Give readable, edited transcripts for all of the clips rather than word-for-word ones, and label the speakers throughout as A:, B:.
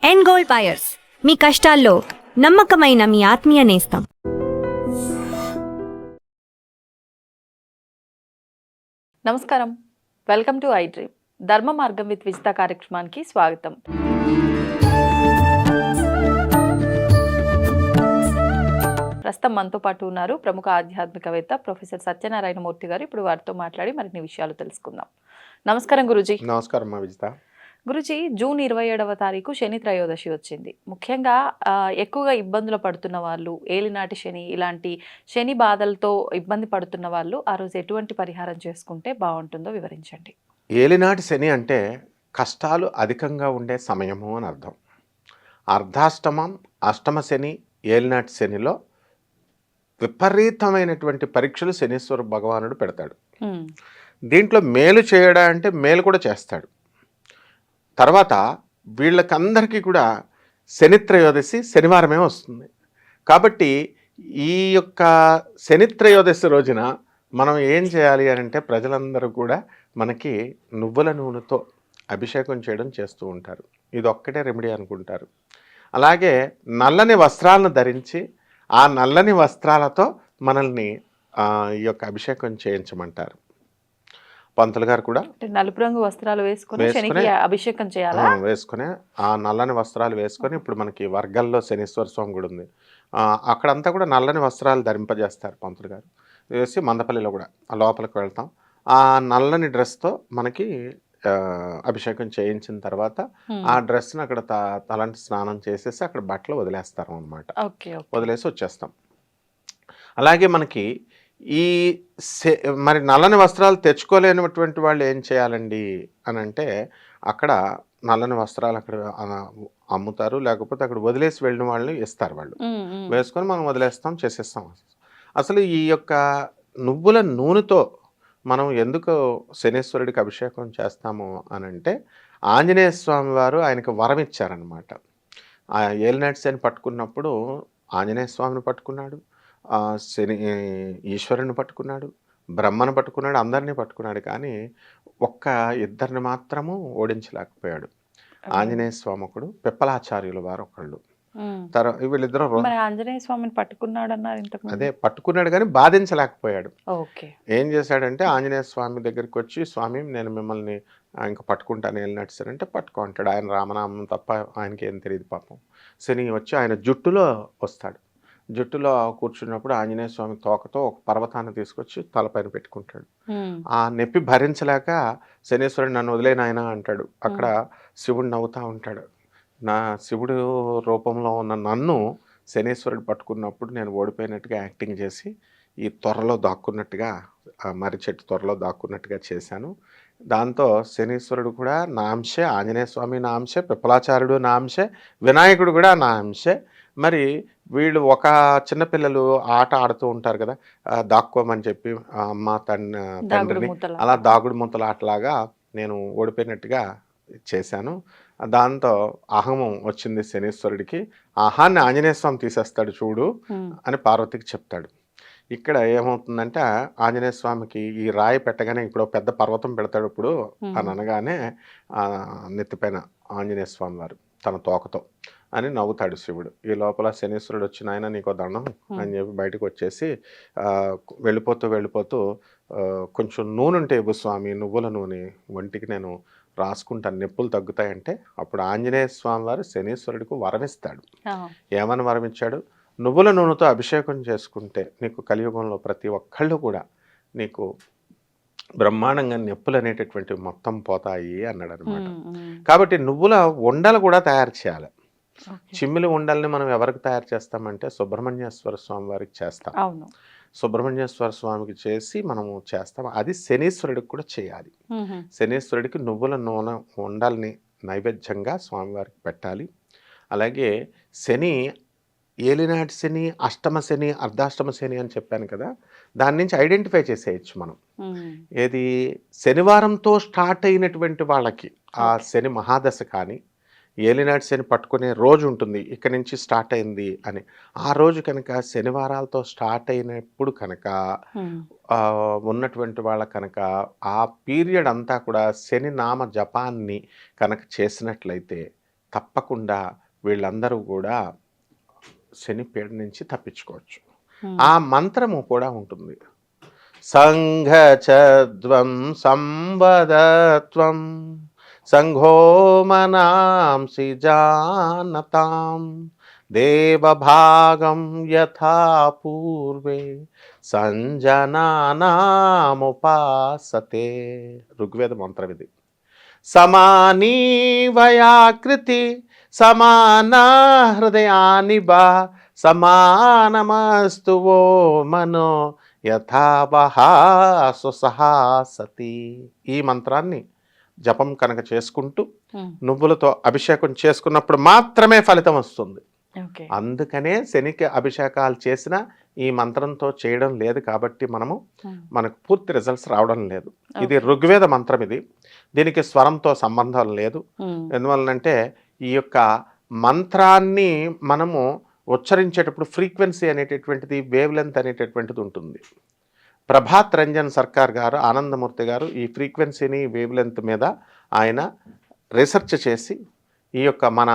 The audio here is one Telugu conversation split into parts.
A: ఎండ్ గోల్డ్ బయర్స్, మీ కష్టాల్లో నమ్మకమైన మీ ఆత్మీయ నేస్తం.
B: నమస్కారం, వెల్కమ్ టు ఐ డ్రీమ్. ధర్మ మార్గం విత్ విజిత కార్యక్రమానికి స్వాగతం. ప్రస్తుతం మనతో పాటు ఉన్నారు ప్రముఖ ఆధ్యాత్మికవేత్త ప్రొఫెసర్ సత్యనారాయణమూర్తి గారు. ఇప్పుడు వారితో మాట్లాడి మరిన్ని విషయాలు తెలుసుకుందాం. నమస్కారం గురూజీ.
C: నమస్కారం విజిత.
B: గురూజీ, జూన్ 27వ తారీఖు శని త్రయోదశి వచ్చింది. ముఖ్యంగా ఎక్కువగా ఇబ్బందులు పడుతున్న వాళ్ళు, ఏలినాటి శని ఇలాంటి శని బాధలతో ఇబ్బంది పడుతున్న వాళ్ళు ఆ రోజు ఎటువంటి పరిహారం చేసుకుంటే బాగుంటుందో వివరించండి.
C: ఏలినాటి శని అంటే కష్టాలు అధికంగా ఉండే సమయము అని అర్థం. అర్ధాష్టమం, అష్టమ శని, ఏలినాటి శనిలో విపరీతమైనటువంటి పరీక్షలు శనీశ్వర భగవానుడు పెడతాడు. దీంట్లో మేలు చేయడా అంటే మేలు కూడా చేస్తాడు. తర్వాత వీళ్ళకందరికీ కూడా శని త్రయోదశి శనివారమే వస్తుంది. కాబట్టి ఈ యొక్క శని త్రయోదశి రోజున మనం ఏం చేయాలి అని అంటే ప్రజలందరూ కూడా మనకి నువ్వుల నూనెతో అభిషేకం చేయడం చేస్తూ ఉంటారు. ఇది ఒక్కటే రెమెడీ అనుకుంటారు. అలాగే నల్లని వస్త్రాలను ధరించి ఆ నల్లని వస్త్రాలతో మనల్ని ఈ యొక్క అభిషేకం చేయించమంటారు. పంతులు గారు కూడా
B: నలుపు రంగు వస్త్రాలు వేసుకుని అభిషేకం చేయాలా?
C: వేసుకుని ఆ నల్లని వస్త్రాలు వేసుకొని, ఇప్పుడు మనకి వర్గల్లో శనీశ్వర స్వామి కూడా ఉంది, అక్కడంతా కూడా నల్లని వస్త్రాలు ధరింపజేస్తారు పంతులు గారు. వేసి మందపల్లిలో కూడా ఆ లోపలికి వెళ్తాం. ఆ నల్లని డ్రెస్తో మనకి అభిషేకం చేయించిన తర్వాత ఆ డ్రెస్ని అక్కడ తలంటి స్నానం చేసేసి అక్కడ బట్టలు వదిలేస్తారు అనమాట. వదిలేసి వచ్చేస్తాం. అలాగే మనకి ఈ మరి నల్లని వస్త్రాలు తెచ్చుకోలేనటువంటి వాళ్ళు ఏం చేయాలండి అని అంటే, అక్కడ నల్లని వస్త్రాలు అక్కడ అమ్ముతారు, లేకపోతే అక్కడ వదిలేసి వెళ్ళిన వాళ్ళు ఇస్తారు. వాళ్ళు వేసుకొని మనం వదిలేస్తాం, చేసేస్తాం. అసలు ఈ యొక్క నువ్వుల నూనెతో మనం ఎందుకు శనీశ్వరుడికి అభిషేకం చేస్తాము అని అంటే, ఆంజనేయ స్వామి వారు ఆయనకు వరం ఇచ్చారనమాట. ఆ ఏలినాటి శని పట్టుకున్నప్పుడు ఆంజనేయ స్వామిని పట్టుకున్నాడు, శని ఈశ్వరుని పట్టుకున్నాడు, బ్రహ్మను పట్టుకున్నాడు, అందరినీ పట్టుకున్నాడు. కానీ ఒక్క ఇద్దరిని మాత్రము ఓడించలేకపోయాడు. ఆంజనేయ స్వామి ఒకడు, పిప్పలాచార్యుల వారు ఒకళ్ళు. వీళ్ళిద్దరూ
B: ఆంజనేయ స్వామిని పట్టుకున్నాడు అన్నారు.
C: అదే పట్టుకున్నాడు కానీ బాధించలేకపోయాడు. ఏం చేశాడంటే, ఆంజనేయ స్వామి దగ్గరికి వచ్చి, స్వామి నేను మిమ్మల్ని ఇంకా పట్టుకుంటాను వెళ్ళినట్టు సరే అంటే పట్టుకో అంటాడు. ఆయన రామనామం తప్ప ఆయనకి ఏం తెలియదు పాపం. శని వచ్చి ఆయన జుట్టులో వస్తాడు. జుట్టులో కూర్చున్నప్పుడు ఆంజనేయ స్వామి తోకతో ఒక పర్వతాన్ని తీసుకొచ్చి తలపైన పెట్టుకుంటాడు. ఆ నొప్పి భరించలేక శనీశ్వరుడు నన్ను వదిలేనాయన అంటాడు. అక్కడ శివుడు నవ్వుతూ ఉంటాడు. నా శివుడు రూపంలో ఉన్న నన్ను శనీశ్వరుడు పట్టుకున్నప్పుడు నేను ఓడిపోయినట్టుగా యాక్టింగ్ చేసి ఈ త్వరలో దాక్కున్నట్టుగా, మర్రి చెట్టు త్వరలో దాక్కున్నట్టుగా చేశాను. దాంతో శనీశ్వరుడు కూడా నా అంశే, ఆంజనేయ స్వామి నా అంశే, పిప్పలాచార్యుడు నా అంశే, వినాయకుడు కూడా నా అంశే. మరి వీళ్ళు ఒక చిన్నపిల్లలు ఆట ఆడుతూ ఉంటారు కదా, దాక్కోమని చెప్పి అమ్మ తండ్రిని అలా దాగుడు మూతల ఆటలాగా నేను ఓడిపోయినట్టుగా చేశాను. దాంతో అహమం వచ్చింది శనీశ్వరుడికి. అహాన్ని ఆంజనేయ స్వామి తీసేస్తాడు చూడు అని పార్వతికి చెప్తాడు. ఇక్కడ ఏమవుతుందంటే, ఆంజనేయ స్వామికి ఈ రాయి పెట్టగానే ఇప్పుడు పెద్ద పర్వతం పెడతాడు ఇప్పుడు అని అనగానే నెత్తిపైన ఆంజనేయ స్వామి వారు తన తోకతో అని నవ్వుతాడు శివుడు. ఈ లోపల శనీశ్వరుడు వచ్చిన ఆయన నీకో దండం అని చెప్పి బయటకు వచ్చేసి వెళ్ళిపోతూ కొంచెం నూనె ఉంటే ఇవ్వు స్వామి, నువ్వుల నూనె ఒంటికి నేను రాసుకుంటాను, నొప్పులు తగ్గుతాయంటే అప్పుడు ఆంజనేయ స్వామి వారు శనీశ్వరుడికి వరమిస్తాడు. ఏమని వరమిచ్చాడు? నువ్వుల నూనెతో అభిషేకం చేసుకుంటే నీకు కలియుగంలో ప్రతి ఒక్కళ్ళు కూడా నీకు బ్రహ్మాండంగా నొప్పులు అనేటటువంటి మొత్తం పోతాయి అన్నాడు అనమాట. కాబట్టి నువ్వుల ఉండలు కూడా తయారు చేయాలి. చిమ్మిలి ఉండల్ని మనం ఎవరికి తయారు చేస్తామంటే సుబ్రహ్మణ్యేశ్వర స్వామి వారికి చేస్తాం. సుబ్రహ్మణ్యేశ్వర స్వామికి చేసి మనము చేస్తాం. అది శనీశ్వరుడికి కూడా చేయాలి. శనీశ్వరుడికి నువ్వుల నూనె ఉండల్ని నైవేద్యంగా స్వామివారికి పెట్టాలి. అలాగే శని, ఏలినాటి శని, అష్టమ శని, అర్ధాష్టమ శని అని చెప్పాను కదా, దాని నుంచి ఐడెంటిఫై చేసేయచ్చు మనం. ఏది శనివారంతో స్టార్ట్ అయినటువంటి వాళ్ళకి ఆ శని మహాదశ కానీ, ఏలినాటి శని పట్టుకునే రోజు ఉంటుంది, ఇక్కడి నుంచి స్టార్ట్ అయింది అని. ఆ రోజు కనుక శనివారాలతో స్టార్ట్ అయినప్పుడు కనుక ఉన్నటువంటి వాళ్ళ కనుక ఆ పీరియడ్ అంతా కూడా శని నామ జపాన్ని కనుక చేసినట్లయితే తప్పకుండా వీళ్ళందరూ కూడా శని పీడ నుంచి తప్పించుకోవచ్చు.
B: ఉమ్,
C: ఆ మంత్రము కూడా ఉంటుంది. సంఘచద్వం సంవదత్వం సంఘో మనాంసి జానతాం దేవభాగం యథా పూర్వే సంజనానాముపాసతే. ఋగ్వేద మంత్రం ఇది. సమానీ వయాకృతి సమాన హృదయాని బా సమానమస్తు వో మనో యథావహా సుసహాసతి. ఈ మంత్రాన్ని జపం కనుక చేసుకుంటూ
B: ఉమ్,
C: నువ్వులతో అభిషేకం చేసుకున్నప్పుడు మాత్రమే ఫలితం వస్తుంది.
B: ఓకే.
C: అందుకనే శనికి అభిషేకాలు చేసిన ఈ మంత్రంతో చేయడం లేదు కాబట్టి మనకు పూర్తి రిజల్ట్స్ రావడం లేదు. ఇది ఋగ్వేద మంత్రం. ఇది దీనికి స్వరంతో సంబంధం లేదు. ఎందువలనంటే ఈ యొక్క మంత్రాన్ని మనము ఉచ్చరించేటప్పుడు ఫ్రీక్వెన్సీ అనేటటువంటిది, వేవ్ లెంత్ అనేటటువంటిది ఉంటుంది. ప్రభాత్ రంజన్ సర్కార్ గారు, ఆనందమూర్తి గారు ఈ ఫ్రీక్వెన్సీని, వేవ్ లెంత్ మీద ఆయన రీసెర్చ్ చేసి ఈ యొక్క మన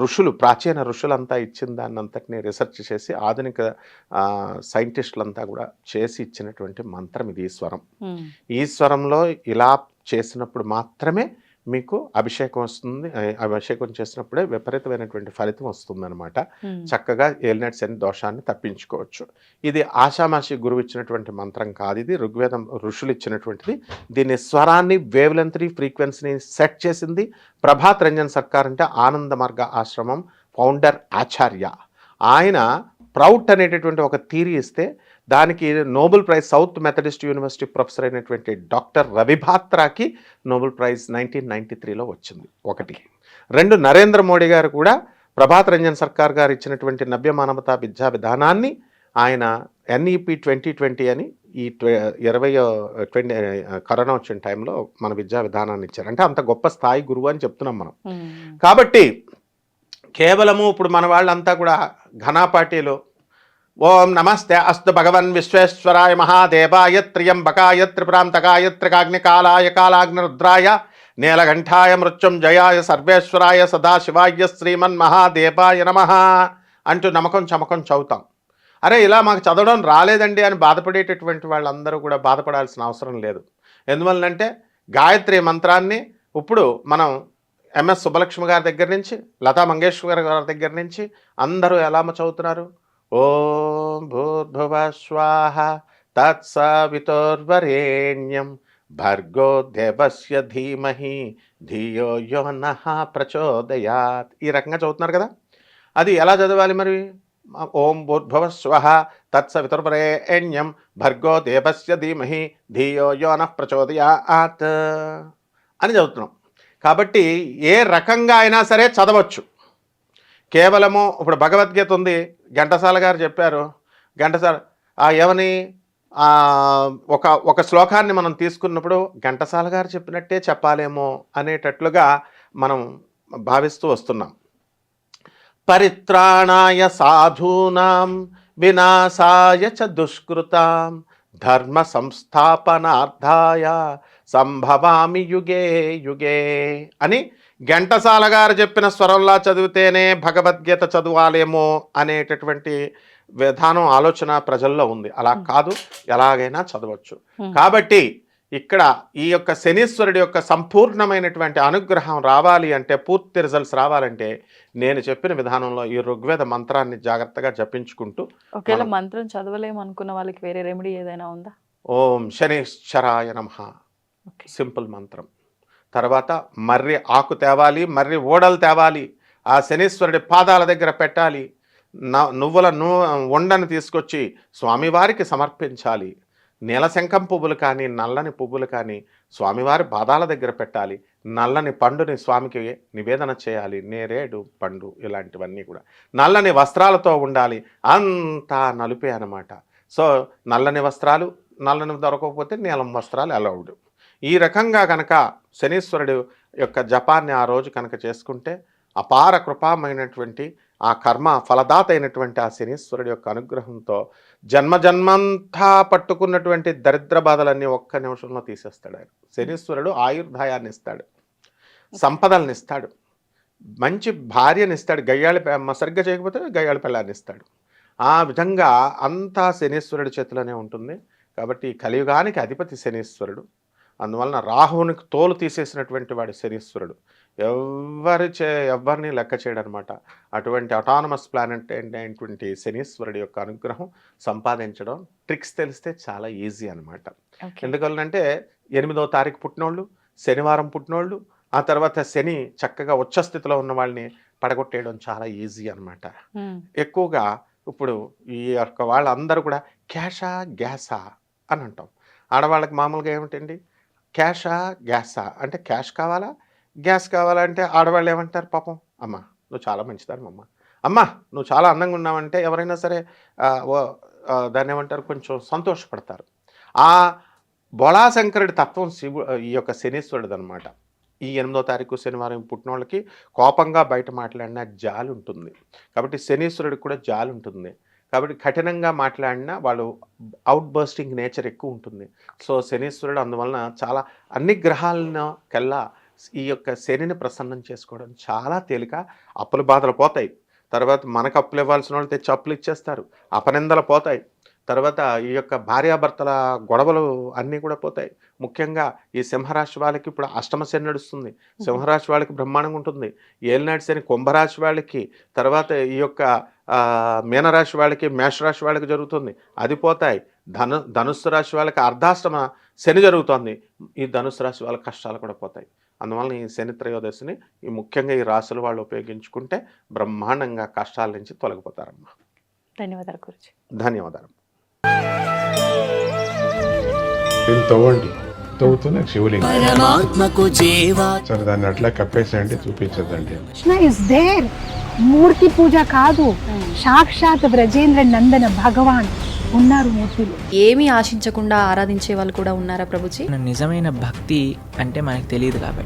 C: ఋషులు, ప్రాచీన ఋషులంతా ఇచ్చిన దాన్ని అంతటినీ రీసెర్చ్ చేసి ఆధునిక సైంటిస్టులంతా కూడా చేసి ఇచ్చినటువంటి మంత్రం ఇది. ఈ స్వరం, ఈ స్వరంలో ఇలా చేసినప్పుడు మాత్రమే మీకు అభిషేకం వస్తుంది. అభిషేకం చేసినప్పుడే విపరీతమైనటువంటి ఫలితం వస్తుందన్నమాట. చక్కగా ఏలినాటి శని దోషాన్ని తప్పించుకోవచ్చు. ఇది ఆషామాషి గురువు ఇచ్చినటువంటి మంత్రం కాదు, ఇది ఋగ్వేదం ఋషులు ఇచ్చినటువంటిది. దీని స్వరాన్ని, వేవ్ లెంత్ని, ఫ్రీక్వెన్సీని సెట్ చేసింది ప్రభాత్ రంజన్ సర్కార్, అంటే ఆనంద మార్గ ఆశ్రమం ఫౌండర్ ఆచార్య. ఆయన ప్రౌట్ అనేటటువంటి ఒక థీరీ ఇస్తే దానికి Nobel prize south Methodist university professor అయినటువంటి డాక్టర్ రవిభాత్రాకి నోబెల్ ప్రైజ్ 1993లో వచ్చింది. ఒకటి. రెండు, నరేంద్ర మోడీ గారు కూడా ప్రభాత్ రంజన్ సర్కార్ గారు ఇచ్చినటువంటి నవ్య మానవతా విద్యా విధానాన్ని ఆయన NEP 2020 అని ఈ 2020 కరోనా వచ్చిన టైంలో మన విద్యా విధానాన్ని ఇచ్చారు. అంటే అంత గొప్ప స్థాయి గురువు అని చెప్తున్నాం మనం. కాబట్టి కేవలము ఇప్పుడు మన వాళ్ళంతా కూడా ఘనాపాటిలో ఓం నమస్తే అస్తు భగవన్ విశ్వేశ్వరాయ మహాదేవాయ త్ర్యంబకాయ త్రిపురాంతకాయ త్రికాగ్నికాలాయ కాలాగ్నిరుద్రాయ నీలకంఠాయ మృత్యుంజయాయ సర్వేశ్వరాయ సదాశివాయ శ్రీమన్ మహాదేవాయ నమః అంటూ నమ్మకం చమకం చదువుతాం. అరే ఇలా మాకు చదవడం రాలేదండి అని బాధపడేటటువంటి వాళ్ళందరూ కూడా బాధపడాల్సిన అవసరం లేదు. ఎందువల్లంటే గాయత్రి మంత్రాన్ని ఇప్పుడు మనం MS సుబ్బలక్ష్మి గారి దగ్గర నుంచి, లతా మంగేష్కర్ గారి దగ్గర నుంచి అందరూ ఎలా చదువుతున్నారు? ఓం భూర్భువ స్వాహ తత్సవితుర్వరేణ్యం భర్గో దేవస్య ధీమహి ధియో యో నః ప్రచోదయాత్. ఈ రకంగా చదువుతున్నారు కదా. అది ఎలా చదవాలి మరి? ఓం భూర్భువ స్వః తత్సవితుర్వరేణ్యం భర్గో దేవస్య ధీమహి ధియో యో నః ప్రచోదయాత్ అని చదువుతున్నాం. కాబట్టి ఏ రకంగా అయినా సరే చదవచ్చు. కేవలము ఇప్పుడు భగవద్గీత ఉంది, ఘంటసాల గారు చెప్పారు. ఘంటసాల ఏమని ఒక శ్లోకాన్ని మనం తీసుకున్నప్పుడు ఘంటసాల గారు చెప్పినట్టే చెప్పాలేమో అనేటట్లుగా మనం భావిస్తూ వస్తున్నాం. పరిత్రాణాయ సాధూనాం వినాశాయ చ దుష్కృతాం ధర్మ సంస్థాపనార్థాయ సంభవామి యుగే యుగే అని ఘంటసాల గారు చెప్పిన స్వరంలా చదివితేనే భగవద్గీత చదవాలేమో అనేటటువంటి విధానం, ఆలోచన ప్రజల్లో ఉంది. అలా కాదు, ఎలాగైనా చదవచ్చు. కాబట్టి ఇక్కడ ఈ యొక్క శనీశ్వరుడి యొక్క సంపూర్ణమైనటువంటి అనుగ్రహం రావాలి అంటే, పూర్తి రిజల్ట్స్ రావాలంటే నేను చెప్పిన విధానంలో ఈ ఋగ్వేద మంత్రాన్ని జాగ్రత్తగా జపించుకుంటూ.
B: ఒకవేళ మంత్రం చదవలేము అనుకున్న వాళ్ళకి వేరే రెమెడీ ఏదైనా ఉందా?
C: ఓం శనీశ్వరాయ నమః సింపుల్ మంత్రం. తర్వాత మర్రి ఆకు తేవాలి, మర్రి ఓడలు తేవాలి, ఆ శనీశ్వరుడి పాదాల దగ్గర పెట్టాలి. నువ్వుల ఉండని తీసుకొచ్చి స్వామివారికి సమర్పించాలి. నీలశంఖం పువ్వులు కానీ, నల్లని పువ్వులు కానీ స్వామివారి పాదాల దగ్గర పెట్టాలి. నల్లని పండుని స్వామికి నివేదన చేయాలి, నేరేడు పండు ఇలాంటివన్నీ కూడా. నల్లని వస్త్రాలతో ఉండాలి, అంతా నలుపే అన్నమాట. సో నల్లని వస్త్రాలు, నల్లని దొరకకపోతే నీలం వస్త్రాలు అలౌడ్. ఈ రకంగా కనుక శనీశ్వరుడు యొక్క జపాన్ని ఆ రోజు కనుక చేసుకుంటే అపార కృపామైనటువంటి ఆ కర్మ ఫలదాత అయినటువంటి ఆ శనీశ్వరుడి యొక్క అనుగ్రహంతో జన్మజన్మంతా పట్టుకున్నటువంటి దరిద్ర బాధలన్నీ ఒక్క నిమిషంలో తీసేస్తాడు ఆయన. శనీశ్వరుడు ఆయుర్దాయాన్ని ఇస్తాడు, సంపదల్ని ఇస్తాడు, మంచి భార్యని ఇస్తాడు, సరిగ్గా చేయకపోతే గయ్యాళి పెళ్ళాన్ని ఇస్తాడు. ఆ విధంగా అంతా శనీశ్వరుడి చేతిలోనే ఉంటుంది. కాబట్టి కలియుగానికి అధిపతి శనీశ్వరుడు. అందువలన రాహువుని తోలు తీసేసినటువంటి వాడు శనీశ్వరుడు. ఎవరిని లెక్క చేయడనమాట. అటువంటి అటానమస్ ప్లానెట్ అయినటువంటి శనీశ్వరుడి యొక్క అనుగ్రహం సంపాదించడం ట్రిక్స్ తెలిస్తే చాలా ఈజీ అనమాట. ఎందువల్లంటే 8వ తారీఖు పుట్టినోళ్ళు, శనివారం పుట్టినోళ్ళు, ఆ తర్వాత శని చక్కగా ఉచ్చస్థితిలో ఉన్న వాళ్ళని పడగొట్టేయడం చాలా ఈజీ అనమాట. ఎక్కువగా ఇప్పుడు ఈ యొక్క వాళ్ళందరూ కూడా క్యాషా గ్యాసా అని అంటాం. ఆడవాళ్ళకి మామూలుగా ఏమిటండి, క్యాషా గ్యాసా అంటే క్యాష్ కావాలా గ్యాస్ కావాలా అంటే ఆడవాళ్ళు ఏమంటారు, పాపం అమ్మ నువ్వు చాలా మంచిదానివమ్మ, అమ్మ నువ్వు చాలా అందంగా ఉన్నావంటే ఎవరైనా సరే దాన్ని ఏమంటారు, కొంచెం సంతోషపడతారు. ఆ బొళాశంకరుడి తత్వం ఈ యొక్క శనీశ్వరుడు అనమాట. ఈ 8వ తారీఖు శనివారం పుట్టిన వాళ్ళకి కోపంగా బయట మాట్లాడినా జాలి ఉంటుంది. కాబట్టి శనీశ్వరుడికి కూడా జాలి ఉంటుంది. కాబట్టి కఠినంగా మాట్లాడినా వాళ్ళు అవుట్ బర్స్టింగ్ నేచర్ ఎక్కువ ఉంటుంది. సో శనీశ్వరుడు అందువలన చాలా అన్ని గ్రహాలను కల్లా ఈ యొక్క శనిని ప్రసన్నం చేసుకోవడం చాలా తేలిక. అప్పుల బాధలు పోతాయి. తర్వాత మనకు అప్పులు ఇవ్వాల్సిన వాళ్ళు తెచ్చి అప్పులు ఇచ్చేస్తారు. అపనిందలు పోతాయి. తర్వాత ఈ యొక్క భార్యాభర్తల గొడవలు అన్నీ కూడా పోతాయి. ముఖ్యంగా ఈ సింహరాశి వాళ్ళకి ఇప్పుడు అష్టమ శని నడుస్తుంది. సింహరాశి వాళ్ళకి బ్రహ్మాండంగా ఉంటుంది. ఏలినాటి శని కుంభరాశి వాళ్ళకి, తర్వాత ఈ యొక్క మీనరాశి వాళ్ళకి, మేషరాశి వాళ్ళకి జరుగుతుంది, అది పోతాయి. ధనుస్సు రాశి వాళ్ళకి అర్ధాష్టమ శని జరుగుతుంది. ఈ ధనుస్సు రాశి వాళ్ళ కష్టాలు కూడా పోతాయి. అందువలన ఈ శని త్రయోదశిని ముఖ్యంగా ఈ రాశుల వాళ్ళు ఉపయోగించుకుంటే బ్రహ్మాండంగా కష్టాల నుంచి తొలగిపోతారమ్మా.
B: ధన్యవాదాలు గురుజీ.
C: ధన్యవాదాలు.
D: దీన్ని తవ్వండి, తవ్వుతూనే శివలింగం. సరే దాన్ని అట్లా కప్పేసేయండి, చూపించదండి.
E: Krishna is there. మూర్తి పూజ కాదు, సాక్షాత్ బ్రజేంద్ర నందన భగవాన్ ఉన్నారు మూర్తిలో.
B: ఏమీ ఆశించకుండా ఆరాధించే వాళ్ళు కూడా ఉన్నారా ప్రభుజీ?
F: నిజమైన భక్తి అంటే మనకు తెలియదు కాబట్టి